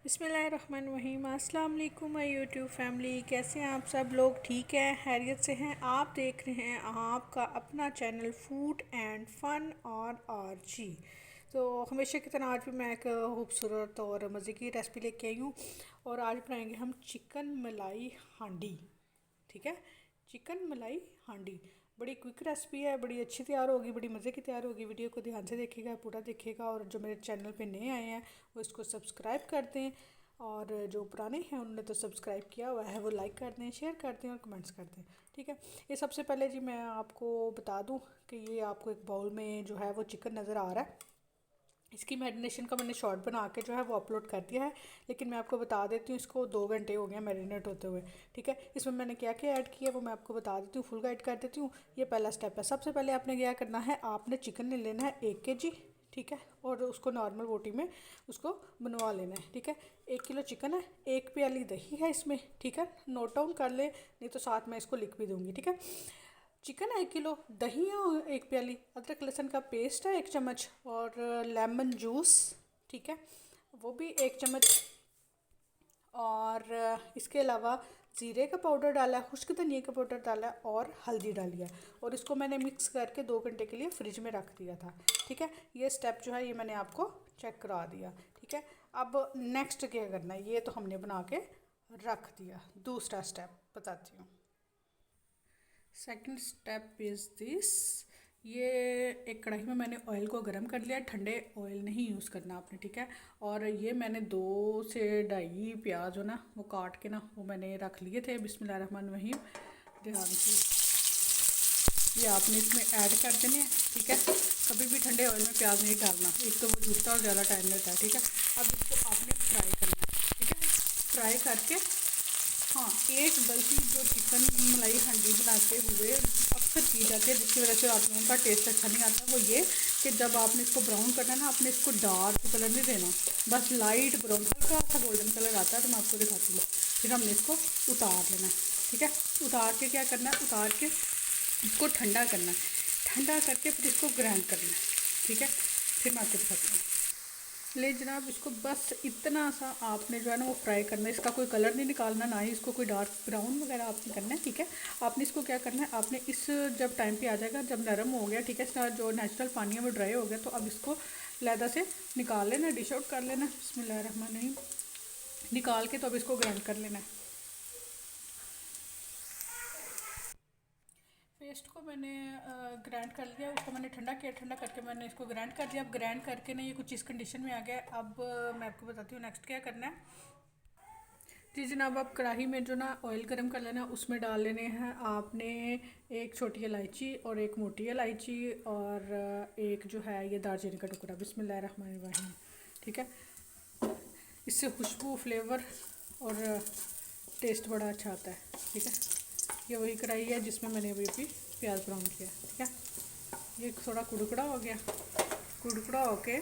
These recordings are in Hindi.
बिस्मिल्लाहिर्रहमानिर्रहीम। अस्सलाम वालेकुम माय यूट्यूब फैमिली, कैसे हैं आप सब लोग? ठीक है, खैरियत से हैं? आप देख रहे हैं आपका अपना चैनल फूड एंड फन और जी। तो हमेशा की तरह आज भी मैं एक खूबसूरत और मज़े की रेसिपी लेके आई हूँ और आज बनाएंगे हम चिकन मलाई हांडी। ठीक है, चिकन मलाई हांडी बड़ी क्विक रेसिपी है, बड़ी अच्छी तैयार होगी, बड़ी मज़े की तैयार होगी। वीडियो को ध्यान से देखिएगा, पूरा देखिएगा और जो मेरे चैनल पे नए आए हैं वो इसको सब्सक्राइब कर दें और जो पुराने हैं उन्होंने तो सब्सक्राइब किया हुआ है वो लाइक कर दें, शेयर कर दें और कमेंट्स कर दें। ठीक है, ये सबसे पहले जी मैं आपको बता दूं कि ये आपको एक बाउल में जो है वो चिकन नज़र आ रहा है। इसकी मैरिनेशन का मैंने शॉर्ट बना के जो है वो अपलोड कर दिया है, लेकिन मैं आपको बता देती हूँ इसको 2 घंटे हो गए मैरिनेट होते हुए। ठीक है, इसमें मैंने क्या क्या ऐड किया वो मैं आपको बता देती हूँ, फुल गाइड कर देती हूँ। ये पहला स्टेप है। सबसे पहले आपने क्या करना है, आपने चिकन ले लेना है 1 kg। ठीक है, और उसको नॉर्मल रोटी में उसको बनवा लेना है। ठीक है, 1 किलो चिकन है, 1 प्याली दही है इसमें। ठीक है, नोट डाउन कर ले, नहीं तो साथ में इसको लिख भी दूँगी। ठीक है, चिकन है 1 किलो, दही है 1 प्याली, अदरक लहसुन का पेस्ट है 1 चम्मच और लेमन जूस, ठीक है, वो भी 1 चम्मच। और इसके अलावा ज़ीरे का पाउडर डाला है, खुश्क धनिया का पाउडर डाला है और हल्दी डाली है और इसको मैंने मिक्स करके 2 घंटे के लिए फ्रिज में रख दिया था। ठीक है, ये स्टेप जो है ये मैंने आपको चेक करा दिया। ठीक है, अब नेक्स्ट क्या करना है, ये तो हमने बना के रख दिया। दूसरा स्टेप बताती हूँ। Second step is this. ये एक कढ़ाई में मैंने ऑयल को गर्म कर लिया, ठंडे ऑयल नहीं यूज़ करना आपने। ठीक है, और ये मैंने 2 से 2.5 प्याज हो ना वो काट के ना वो मैंने रख लिए थे। बिस्मिल्लाहिर्रहमानिर्रहीम, ध्यान से ये आपने इसमें ऐड कर देने हैं। ठीक है, कभी भी ठंडे ऑयल में प्याज नहीं डालना, एक तो वो जूता और ज़्यादा टाइम लेता है। ठीक है, अब इसको आपने फ्राई करना है। ठीक है, फ्राई करके हाँ, एक गलती जो चिकन मलाई हांडी बनाते हुए अक्सर की जाती है, जिसकी वजह से आप लोगों का टेस्ट अच्छा नहीं आता, वो ये कि जब आपने इसको ब्राउन करना है ना, आपने इसको डार्क कलर नहीं देना, बस लाइट ब्राउन, हल्का सा गोल्डन कलर आता है तो मैं आपको दिखाती हूँ। फिर हमने इसको उतार लेना है। ठीक है, उतार के क्या करना है, उतार के इसको ठंडा करना है, ठंडा करके फिर इसको ग्राइंड करना है। ठीक है, फिर मैं आपको दिखाती हूँ। ले जनाब, इसको बस इतना सा आपने जो है ना वो फ्राई करना है, इसका कोई कलर नहीं निकालना, ना ही इसको कोई डार्क ब्राउन वगैरह आपने करना है। ठीक है, आपने इसको क्या करना है, आपने इस जब टाइम पे आ जाएगा, जब नरम हो गया, ठीक है, इसका जो नेचुरल पानी है वो ड्राई हो गया, तो अब इसको लैदा से निकाल लेना, डिश आउट कर लेना। बिस्मिल्लाहिर्रहमानिर्रहीम, निकाल के तो अब इसको ग्राइंड कर लेना है। पेस्ट को मैंने ग्राइंड कर लिया, उसको मैंने ठंडा किया, ठंडा करके मैंने इसको ग्राइंड कर दिया। अब ग्राइंड करके ना ये कुछ इस कंडीशन में आ गया। अब मैं आपको बताती हूँ नेक्स्ट क्या करना है। जी जनाब, आप कढ़ाई में जो ना ऑयल गरम कर लेना, उसमें डाल लेने हैं आपने एक छोटी इलायची और एक मोटी इलायची और एक जो है ये दालचीनी का टुकड़ा। बिस्मिल्लाहिर्रहमानिर्रहीम। ठीक है, इससे खुशबू, फ्लेवर और टेस्ट बड़ा अच्छा आता है। ठीक है, ये वही कढ़ाई है जिसमें मैंने अभी अभी प्याज ब्राउन किया। ठीक है, ये थोड़ा कुड़कुड़ा हो गया, कुड़कुड़ा होके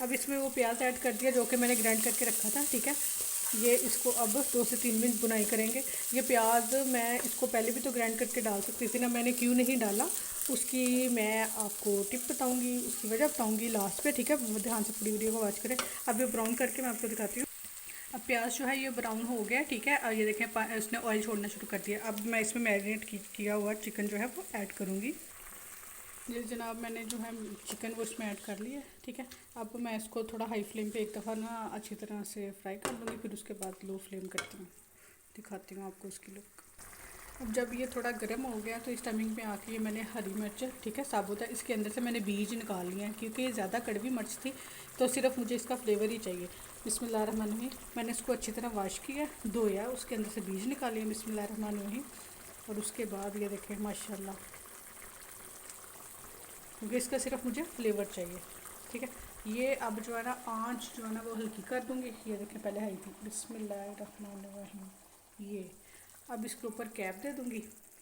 अब इसमें वो प्याज ऐड कर दिया जो कि मैंने ग्राइंड करके रखा था। ठीक है, ये इसको अब 2 से 3 मिनट बुनाई करेंगे। ये प्याज मैं इसको पहले भी तो ग्राइंड करके डाल सकती थी ना, मैंने क्यों नहीं डाला उसकी मैं आपको टिप बताऊंगी, उसकी वजह बताऊंगी लास्ट पे। ठीक है, ध्यान से पूरी वीडियो को वॉच करें। अब ये ब्राउन करके मैं आपको दिखाती हूँ। अब प्याज जो है ये ब्राउन हो गया। ठीक है, अब ये देखें इसने ऑयल छोड़ना शुरू कर दिया। अब मैं इसमें मैरिनेट किया हुआ चिकन जो है वो ऐड करूँगी। जी जनाब, मैंने जो है चिकन वो इसमें ऐड कर लिया है। ठीक है, अब मैं इसको थोड़ा हाई फ्लेम पे एक दफ़ा ना अच्छी तरह से फ्राई कर लूँगी, फिर उसके बाद लो फ्लेम करती हूँ, दिखाती हूँ आपको इसकी लुक। अब जब ये थोड़ा गर्म हो गया तो इस टाइमिंग पे आके ये मैंने हरी मिर्च, ठीक है, साबुत है, इसके अंदर से मैंने बीज निकाल लिए हैं क्योंकि ये ज़्यादा कड़वी मिर्च थी तो सिर्फ मुझे इसका फ्लेवर ही चाहिए। बिस्मिल्लाहिर्रहमानिर्रहीम, मैंने इसको अच्छी तरह वॉश किया, धोया, उसके अंदर से बीज निकाले। बिस्मिल्लाहिर्रहमानिर्रहीम, और उसके बाद ये देखें माशाल्लाह, क्योंकि इसका सिर्फ मुझे फ्लेवर चाहिए। ठीक है, ये अब जो है ना आँच जो है ना वो हल्की कर दूँगी। ये देखें पहले हाई थी। बिस्मिल्लाहिर्रहमानिर्रहीम, ये अब इसके ऊपर कैप दे दूँगी।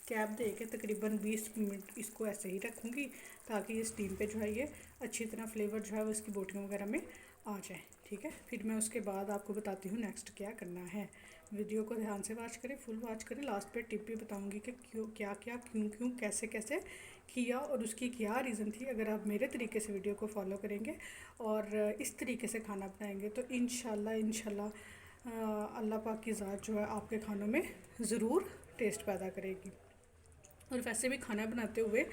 कैप दे के तकरीबन 20 मिनट इसको ऐसे ही रखूँगी ताकि ये स्टीम पे जो है ये अच्छी तरह फ्लेवर जो है वो इसकी बोटियों वगैरह में आ जाए। ठीक है, फिर मैं उसके बाद आपको बताती हूँ नेक्स्ट क्या करना है। वीडियो को ध्यान से वॉच करें, फुल वॉच करें। लास्ट पे टिप भी बताऊँगी कि क्यों क्या क्या क्यों क्यों कैसे कैसे किया और उसकी क्या रीज़न थी। अगर आप मेरे तरीके से वीडियो को फॉलो करेंगे और इस तरीके से खाना बनाएंगे तो इंशाल्लाह अल्लाह पाक की ज़ात जो है आपके खानों में ज़रूर टेस्ट पैदा करेगी। और वैसे भी खाना बनाते हुए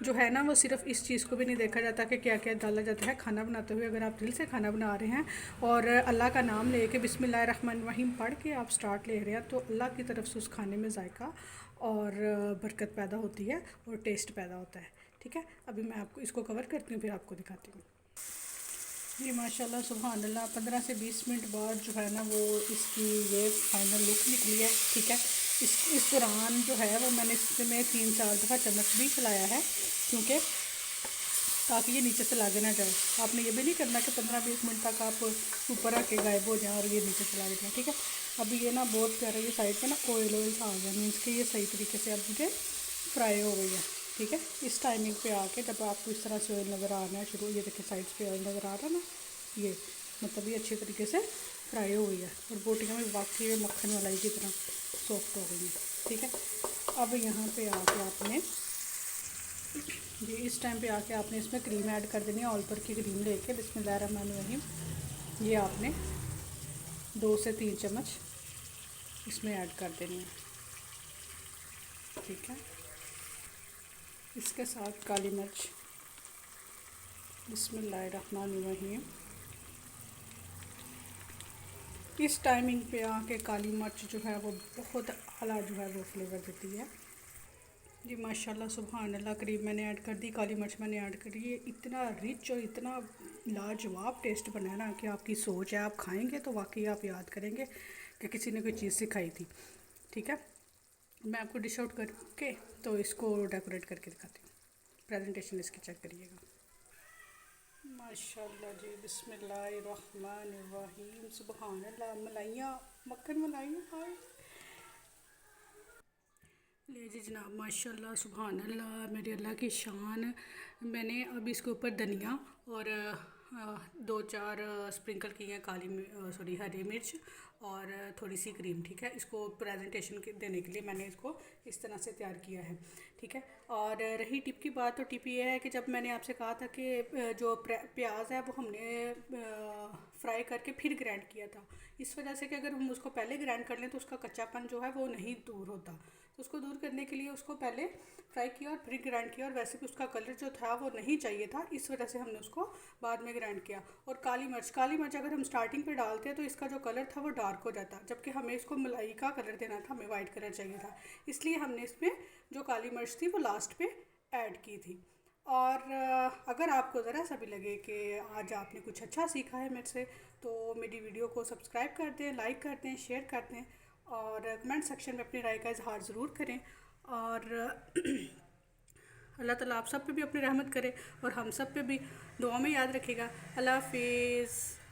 जो है ना, वो सिर्फ इस चीज़ को भी नहीं देखा जाता कि क्या क्या डाला जाता है। खाना बनाते हुए अगर आप दिल से खाना बना रहे हैं और अल्लाह का नाम ले के बिस्मिल्लाहिर्रहमानिर्रहीम पढ़ के आप स्टार्ट ले रहे हैं, तो अल्लाह की तरफ से उस खाने में जायका और बरकत पैदा होती है और टेस्ट पैदा होता है। ठीक है, अभी मैं आपको इसको कवर करती हूँ, फिर आपको दिखाती हूँ। ये माशाल्लाह सुभान अल्लाह 15 से 20 मिनट बाद जो है ना, वो इसकी ये फाइनल लुक निकली है। ठीक है, इस दौरान जो है वो मैंने इसमें 3-4 दफ़ा चम्मच भी चलाया है, क्योंकि ताकि ये नीचे से लागे ना जाए। आपने ये भी नहीं करना कि 15-20 मिनट तक आप ऊपर आके गायब हो जाएँ और ये नीचे से लागे जाए। ठीक है, अभी ये ना बहुत प्यारा ये साइड पे ना ऑयल सा आ गया, मीन्स कि ये सही तरीके से अब मुझे फ्राई हो गई है। ठीक है, इस टाइमिंग पे आके जब आपको इस तरह से ऑयल नज़र आना है शुरू, ये देखिए साइड्स पे ऑयल नज़र आ रहा है ना, ये मतलब ये अच्छे तरीके से फ्राई हो गई है और बोटियाँ में वाकई में मक्खन मलाई की तरह सॉफ्ट हो गई हैं। ठीक है, अब यहाँ पे आके आपने ये इस टाइम पे आके आपने इसमें क्रीम ऐड कर देनी है। ऑल पर की क्रीम लेके बिस्मिल्लाहिर्रहमानिर्रहीम ये आपने 2 से 3 चम्मच इसमें ऐड कर देनी है। ठीक है, इसके साथ काली मिर्च बिस्मिल्लाहिर्रहमानिर्रहीम। इस टाइमिंग पे आके काली मिर्च जो है वो बहुत आला जो है वो फ्लेवर देती है। जी माशाल्लाह सुभान अल्लाह, करीब मैंने ऐड कर दी, काली मिर्च मैंने ऐड करी। ये इतना रिच और इतना लाजवाब टेस्ट बना है ना कि आपकी सोच है, आप खाएंगे तो वाकई आप याद करेंगे कि किसी ने कोई चीज़ सिखाई थी। ठीक है, मैं आपको डिश आउट करके तो इसको डेकोरेट करके दिखाती हूँ। प्रेजेंटेशन इसकी चेक करिएगा। माशाल्लाह जी, बिस्मिल्लाहिर्रहमानिर्रहीम, सुभान अल्लाह। मलाइयाँ, मक्खन मलाइयाँ हाय। ले जी जनाब, माशाल्लाह सुभान अल्लाह, मेरे अल्लाह की शान। मैंने अब इसके ऊपर धनिया और 2-4 स्प्रिंकल की हैं सॉरी हरी मिर्च और थोड़ी सी क्रीम। ठीक है, इसको प्रेजेंटेशन देने के लिए मैंने इसको इस तरह से तैयार किया है। ठीक है, और रही टिप की बात, तो टिप ये है कि जब मैंने आपसे कहा था कि जो प्याज है वो हमने फ्राई करके फिर ग्राइंड किया था, इस वजह से कि अगर हम उसको पहले ग्राइंड कर लें तो उसका कच्चापन जो है वो नहीं दूर होता। तो उसको दूर करने के लिए उसको पहले फ्राई किया और फिर ग्राइंड किया, और वैसे भी उसका कलर जो था वो नहीं चाहिए था, इस वजह से हमने उसको बाद में ग्राइंड किया। और काली मिर्च अगर हम स्टार्टिंग पे डालते हैं तो इसका जो कलर था वो डार्क हो जाता, जबकि हमें इसको मलाई का कलर देना था, हमें वाइट कलर चाहिए था, इसलिए हमने इसमें जो काली मिर्च थी वो लास्ट पे ऐड की थी। और अगर आपको ज़रा सा भी लगे कि आज आपने कुछ अच्छा सीखा है मेरे से, तो मेरी वीडियो को सब्सक्राइब कर दें, लाइक कर दें, शेयर कर दें और कमेंट सेक्शन में अपनी राय का इजहार ज़रूर करें। और अल्लाह ताला आप सब पे भी अपनी रहमत करे और हम सब पे भी दुआ में याद रखेगा। अल्लाह हाफिज़।